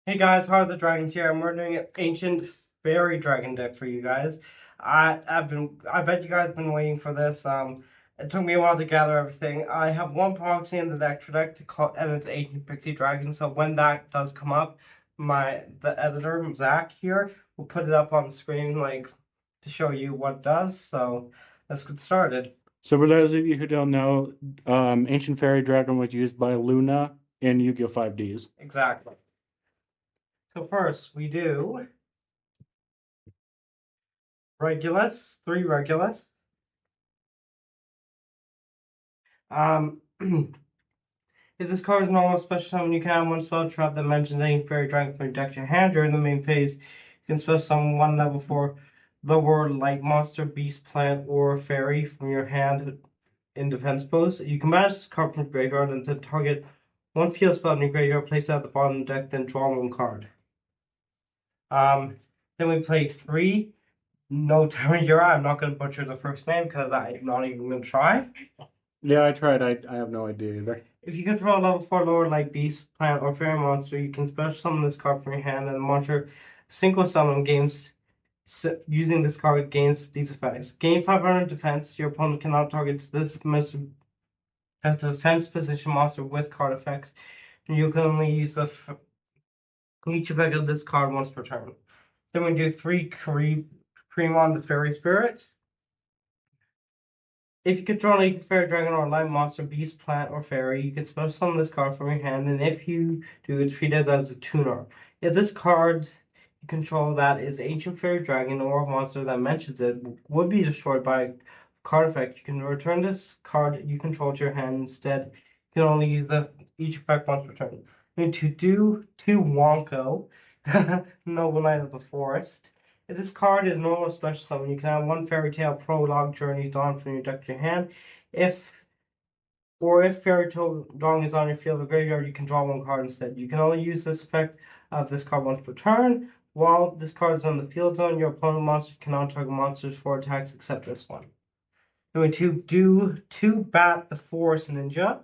Hey guys, Heart of the Dragons here, and we're doing an ancient fairy dragon deck for you guys. I bet you guys have been waiting for this. It took me a while to gather everything. I have one proxy in the extra deck to call, and it's Ancient Pixie Dragon. So when that does come up, the editor Zach here will put it up on the screen, like to show you what it does. So let's get started. So for those of you who don't know, Ancient Fairy Dragon was used by Luna in Yu-Gi-Oh! 5Ds. Exactly. So first we do Regulus, three Regulus. If this card is normal special summon, you can add one spell trap that mentions any fairy dragon from your deck to your hand. During the main phase, you can special summon one level 4 lower light monster, beast, plant, or fairy from your hand in defense pose. You can manage this card from your graveyard and then target one field spell in your graveyard, place it at the bottom of the deck, then draw one card. Then we play three. No Tamajura. I'm not going to butcher the first name because I'm not even going to try. Yeah, I tried. I have no idea either. If you control a level 4 lower like beast, plant, or fairy monster, you can special summon this card from your hand, and the monster single summon games using this card gains these effects. Gain 500 defense. Your opponent cannot target this defense position monster with card effects. And you can only use each effect of this card once per turn. Then we do three Cremon the Fairy Spirit. If you control a fairy dragon or a light monster, beast, plant, or fairy, you can special summon this card from your hand, and if you do, treat it as a tuner. If this card you control that is ancient fairy dragon or a monster that mentions it would be destroyed by a card effect, you can return this card you control to your hand. Instead, you can only use each effect once per turn. And to do two Wonko, Noble Knight of the Forest. If this card is normal special summon, you can have one Fairy Tale Prologue Journey Dawn from your deck to your hand. If Fairy Tale Dawn is on your field or graveyard, you can draw one card instead. You can only use this effect of this card once per turn. While this card is on the field zone, your opponent monster cannot target monsters for attacks except this one. Then we do two Bat the Forest Ninja.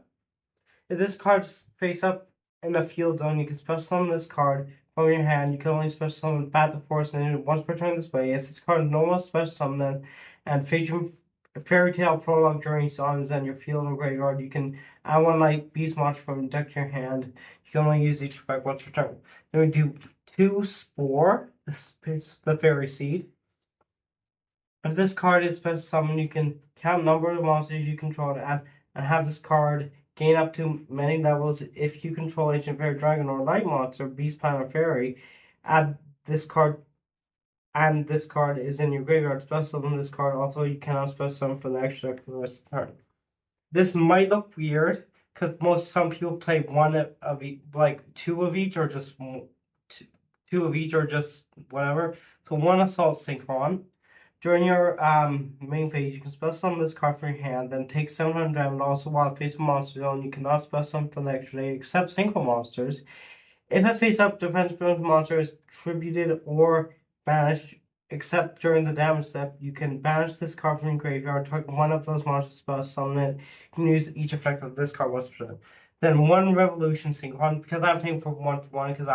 If this card face up in the field zone, you can special summon this card from your hand. You can only special summon Bat the Forest Ninja once per turn this way. If this card is normal special summon and featuring Fairy Tale Prologue Journey songs in your field or graveyard, you can add one like Beast Monster from your deck to your hand. You can only use each effect once per turn. Then we do two Spore, the Fairy Seed. If this card is special summon, you can count number of monsters you control to add and have this card gain up to many levels. If you control Ancient Fairy Dragon or Light Monster, Beast, Plant, or Fairy, add this card, and this card is in your graveyard. Special summon this card. Also, you cannot special summon for the extra deck for the rest of the turn. This might look weird because some people play one of each, like two of each, or just two of each, or just whatever. So one Assault Synchron. During your main phase, you can special summon this card from your hand, then take 700 damage. Also, while facing monster zone, you cannot special summon for the extra day except synchro monsters. If a face-up defense monster is tributed or banished, except during the damage step, you can banish this card from your graveyard, target one of those monsters, special summon it. You can use each effect of this card once per turn. Then one Revolution Synchron, because I'm playing for one because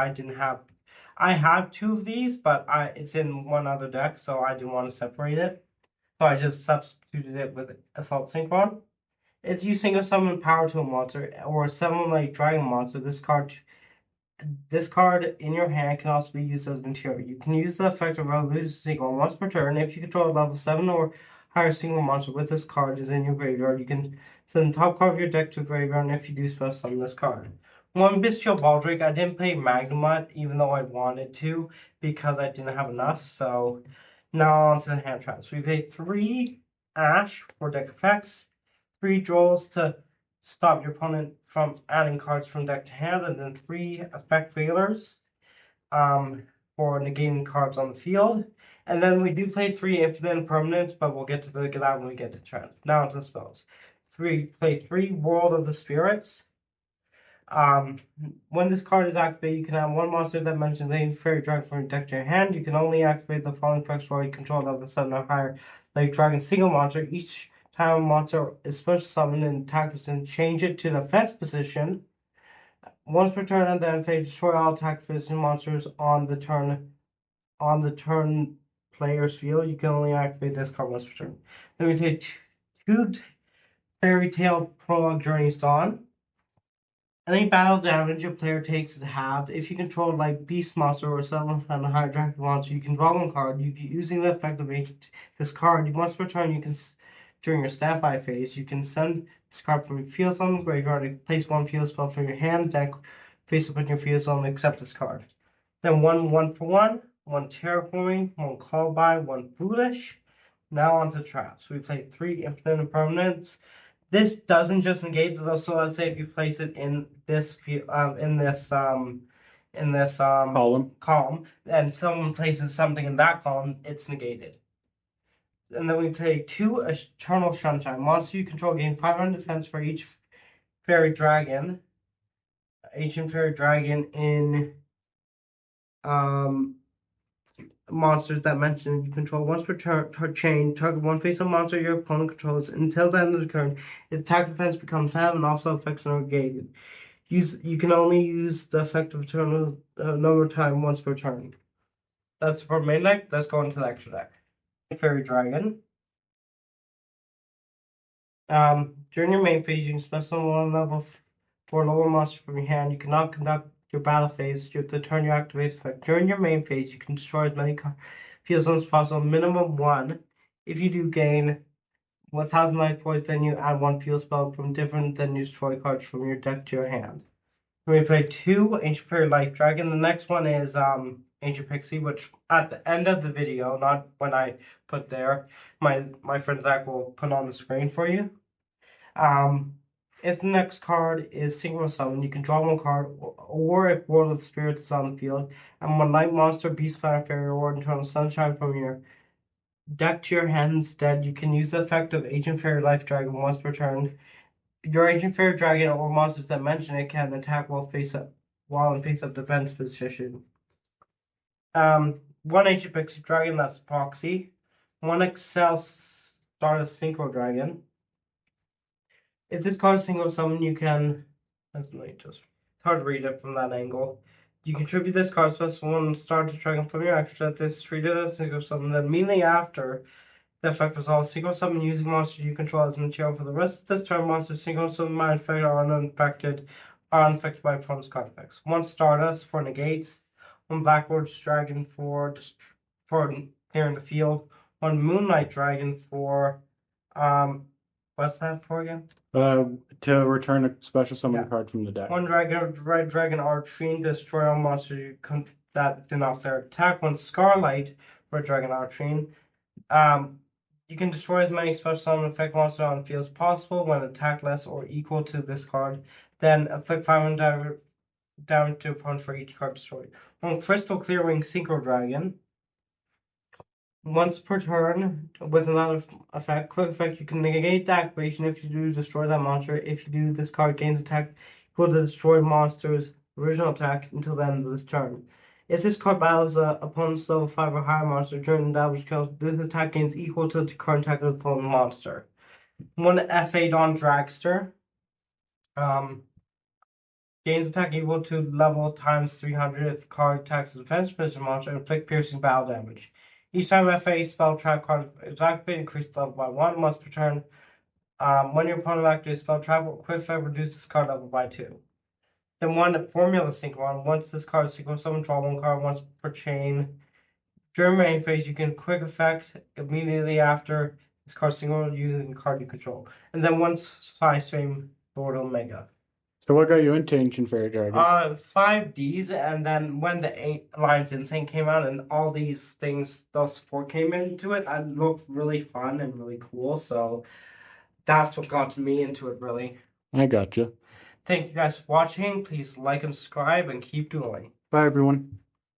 I have two of these, but it's in one other deck, so I didn't want to separate it. So I just substituted it with Assault Synchron. It's you single summon power to a monster or summon like Dragon Monster. This card in your hand can also be used as material. You can use the effect of Revolution Synchron once per turn. If you control a level 7 or higher single monster with this card is in your graveyard, you can send the top card of your deck to the graveyard, and if you do, special summon this card. One Bestial Baldric. I didn't play Magnemite, even though I wanted to, because I didn't have enough. So now on to the hand traps. We play 3 Ash for deck effects, 3 Drolls to stop your opponent from adding cards from deck to hand, and then 3 Effect Veilers for negating cards on the field. And then we do play 3 Infinite Permanents, but we'll get to that when we get to turns. Now to the spells. Play 3 World of the Spirits. When this card is activated, you can have one monster that mentions any fairy dragon from your deck to your hand. You can only activate the following effects while you control level 7 or higher, like dragon single monster. Each time a monster is special summoned and attack position, change it to the defense position. Once per turn, and then phase destroy all attack physician monsters on the turn player's field. You can only activate this card once per turn. Then we take two Fairy Tale Prologue Journeys Dawn. Any battle damage a player takes is halved. If you control like Beast Monster or 7th and higher Dragon Monster, you can draw one card. Using the effect of this card, once per turn, during your standby phase, you can send this card from your field zone to the graveyard, place one field spell from your hand, deck, face up in your field zone, accept this card. Then one for one terraforming, one call by, one foolish. Now on to traps. We play 3 infinite impermanents. This doesn't just negate though. So let's say if you place it in this column, and someone places something in that column, it's negated. And then we play 2 Eternal Sunshine. Monster you control gain 500 defense for each fairy dragon, ancient fairy dragon in monsters that mention you control once per chain. Target one face-up monster your opponent controls until the end of the turn. Its attack defense becomes half and also effects are negated. You can only use the effect of eternal number of time once per turn. That's for main deck. Let's go into the extra deck. Fairy Dragon. During your main phase, you can special one level 4 lower monster from your hand. You cannot conduct your battle phase. You have to turn your activate effect. During your main phase, you can destroy as many field zones as possible, minimum 1. If you do gain 1,000 life points, then you add 1 field spell from different than you destroy cards from your deck to your hand. We play 2 Ancient Fairy Life Dragon. The next one is Ancient Pixie, which at the end of the video, not when I put there, my friend Zach will put on the screen for you. If the next card is Synchro Summon, you can draw one card, or if World of Spirits is on the field, and one Night Monster, Beast Planet Fairy, or Eternal Sunshine from your deck to your hand instead, you can use the effect of Ancient Fairy Life Dragon once per turn. Your Ancient Fairy Dragon or monsters that mention it can attack while in face-up defense position. One Ancient Pixie Dragon, that's Proxy. One Excel Stardust Synchro Dragon. If this card is single summon, you can. It's hard to read it from that angle. You contribute this card special one Stardust Dragon from your extra set. This is treated as single summon. Then immediately after the effect resolves, single summon using monsters you control as material for the rest of this turn. Monsters single summon mind effect are unaffected by opponent's card effects. One Stardust for negates. One Blackboard's Dragon for clearing the field. One Moonlight Dragon for what's that for again? To return a special summon Yeah. card from the deck. One Red Dragon Archfiend, destroy all monsters that did not flare attack. One Scarlight Red Dragon Archfiend. You can destroy as many special summon effect monsters on the field as possible when attack less or equal to this card. Then afflict 500 damage to opponent for each card destroyed. One Crystal Clearing Synchro Dragon. Once per turn, with another effect, quick effect, you can negate the activation. If you do, destroy that monster. If you do, this card gains attack equal to destroy monster's original attack until the end of this turn. If this card battles opponent's level 5 or higher monster during the damage count, this attack gains equal to the current attack of the opponent monster. One FA Dawn Dragster. Gains attack equal to level times 300 if the card attacks the defense position monster and inflict piercing battle damage. Each time FA spell trap card is activated, increase level by 1 once per turn. When your opponent activates spell trap, quick effect reduce this card level by 2. Then one Formula Synchron. Once this card is synchro summon, draw one card once per chain. During main phase, you can quick effect immediately after this card synchro using the card you control. And then once 5 stream Lord Omega. So what got you into Ancient Fairy Dragon? 5Ds, and then when the Alliance Insane came out and all these things, those 4 came into it, it looked really fun and really cool. So that's what got me into it, really. I gotcha. Thank you guys for watching. Please like and subscribe and keep dueling. Bye, everyone.